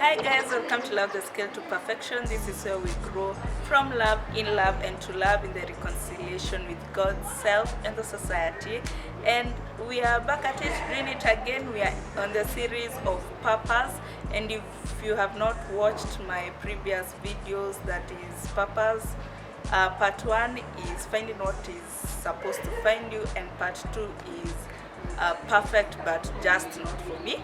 Hi guys, welcome to Love the Scale to Perfection. This is where we grow from love, in love, and to love in the reconciliation with God, self, and the society. And we are back at it, doing it again. We are on the series of purpose. And if you have not watched my previous videos, that is purpose. Part 1 is finding what is supposed to find you, and part 2 is perfect but just not for me.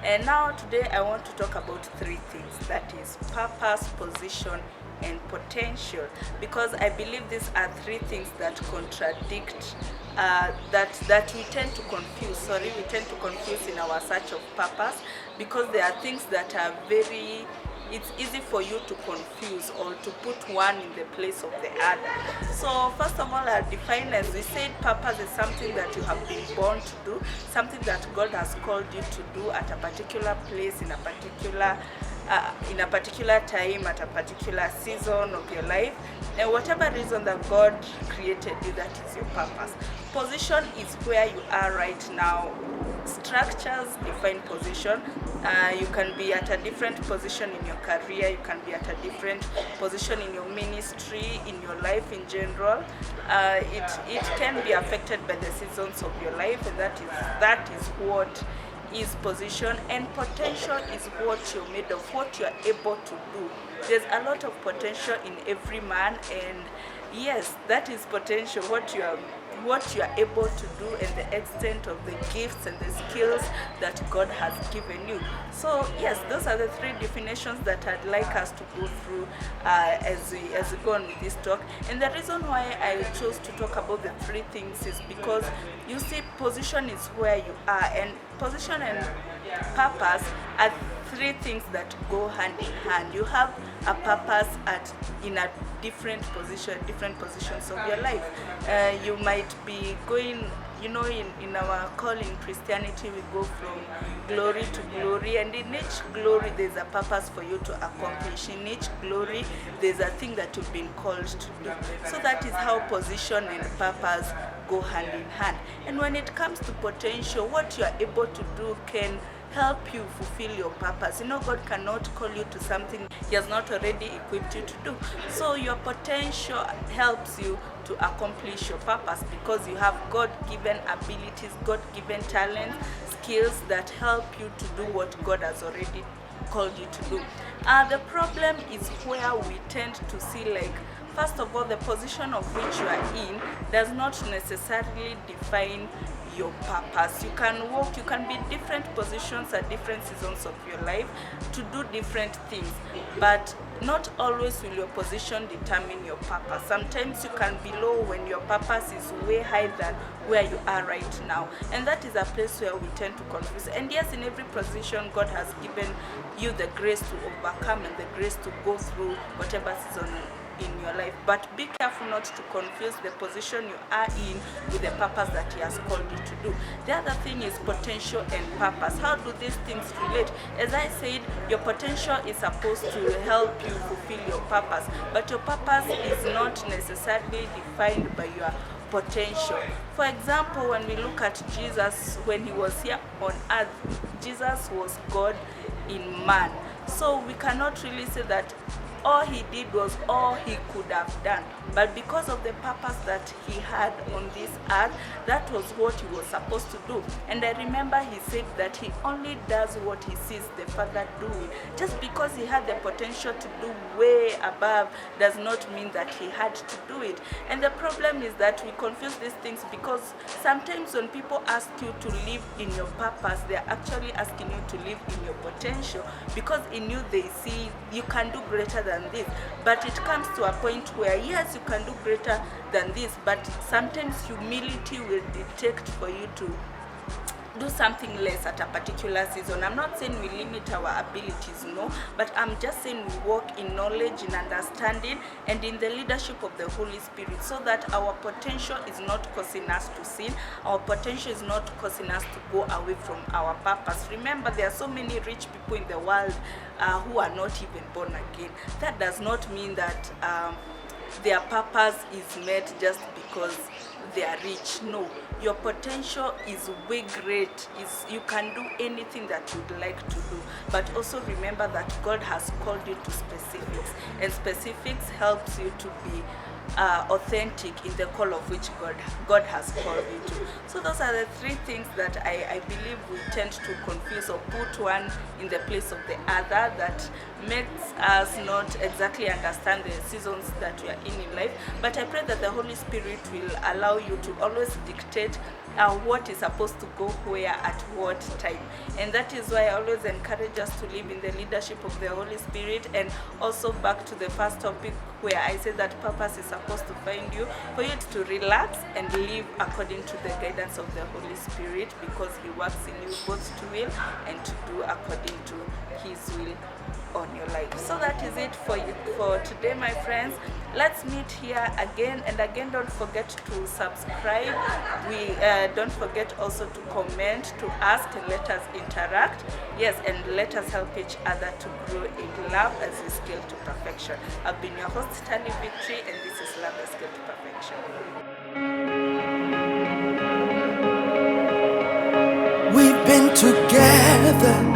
And now today I want to talk about three things, that is purpose, position, and potential, because I believe these are three things that contradict, that we tend to confuse. We tend to confuse in our search of purpose, because there are things that are very, it's easy for you to confuse or to put one in the place of the other. So first of all, I'll define, as we said, purpose is something that you have been born to do, something that God has called you to do at a particular place, in a particular time, at a particular season of your life. And whatever reason that God created you, that is your purpose. Position is where you are right now. Structures define position. You can be at a different position in your career, you can be at a different position in your ministry, in your life in general. It can be affected by the seasons of your life, and that is what is position. And potential is what you're made of, what you're able to do. There's a lot of potential in every man, and yes, that is potential, what you are able to do, and the extent of the gifts and the skills that God has given you. So yes, those are the three definitions that I'd like us to go through as we go on with this talk. And the reason why I chose to talk about the three things is because, you see, position is where you are, and position and purpose are three things that go hand in hand. You have a purpose in a different positions of your life. You might be going, in our call in Christianity, we go from glory to glory, and in each glory there's a purpose for you to accomplish. In each glory there's a thing that you've been called to do. So that is how position and purpose go hand in hand. And when it comes to potential, what you are able to do can help you fulfill your purpose. God cannot call you to something He has not already equipped you to do. So your potential helps you to accomplish your purpose, because you have God-given abilities, God-given talents, skills that help you to do what God has already called you to do. The problem is where we tend to see, like, first of all, the position of which you are in does not necessarily define your purpose. You can be in different positions at different seasons of your life to do different things, but not always will your position determine your purpose. Sometimes you can be low when your purpose is way higher than where you are right now, and that is a place where we tend to confuse. And yes, in every position God has given you the grace to overcome and the grace to go through whatever season in your life, but be careful not to confuse the position you are in with the purpose that He has called you to do. The other thing is potential and purpose. How do these things relate? As I said, your potential is supposed to help you fulfill your purpose, but your purpose is not necessarily defined by your potential. For example, when we look at Jesus, when He was here on earth, Jesus was God in man. So we cannot really say that all He did was all He could have done, but because of the purpose that He had on this earth, that was what He was supposed to do. And I remember He said that He only does what He sees the Father doing. Just because He had the potential to do way above does not mean that He had to do it. And the problem is that we confuse these things, because sometimes when people ask you to live in your purpose, they are actually asking you to live in your potential, because in you they see you can do greater than this. But it comes to a point where, yes, you can do greater than this, but sometimes humility will dictate for you to do something less at a particular season. I'm not saying we limit our abilities, no, but I'm just saying we walk in knowledge, in understanding, and in the leadership of the Holy Spirit, so that our potential is not causing us to sin, our potential is not causing us to go away from our purpose. Remember, there are so many rich people in the world who are not even born again. That does not mean that their purpose is met just because they are rich. No, your potential is way great. You can do anything that you'd like to do, but also remember that God has called you to specifics, and specifics helps you to be authentic in the call of which God has called you to. So those are the three things that I believe we tend to confuse or put one in the place of the other, that makes us not exactly understand the seasons that we are in life. But I pray that the Holy Spirit will allow you to always dictate what is supposed to go where at what time. And that is why I always encourage us to live in the leadership of the Holy Spirit. And also back to the first topic where I said that purpose is supposed to find you, for you to relax and live according to the guidance of the Holy Spirit, because He works in you both to will and to do according to His will on your life. So that is it for you for today, my friends. Let's meet here again and again. Don't forget to subscribe. We don't forget also to comment, to ask, and let us interact. Yes, and let us help each other to grow in love as we scale to perfection. I've been your host, Tani Victory, and this is Love as Scale to Perfection. We've been together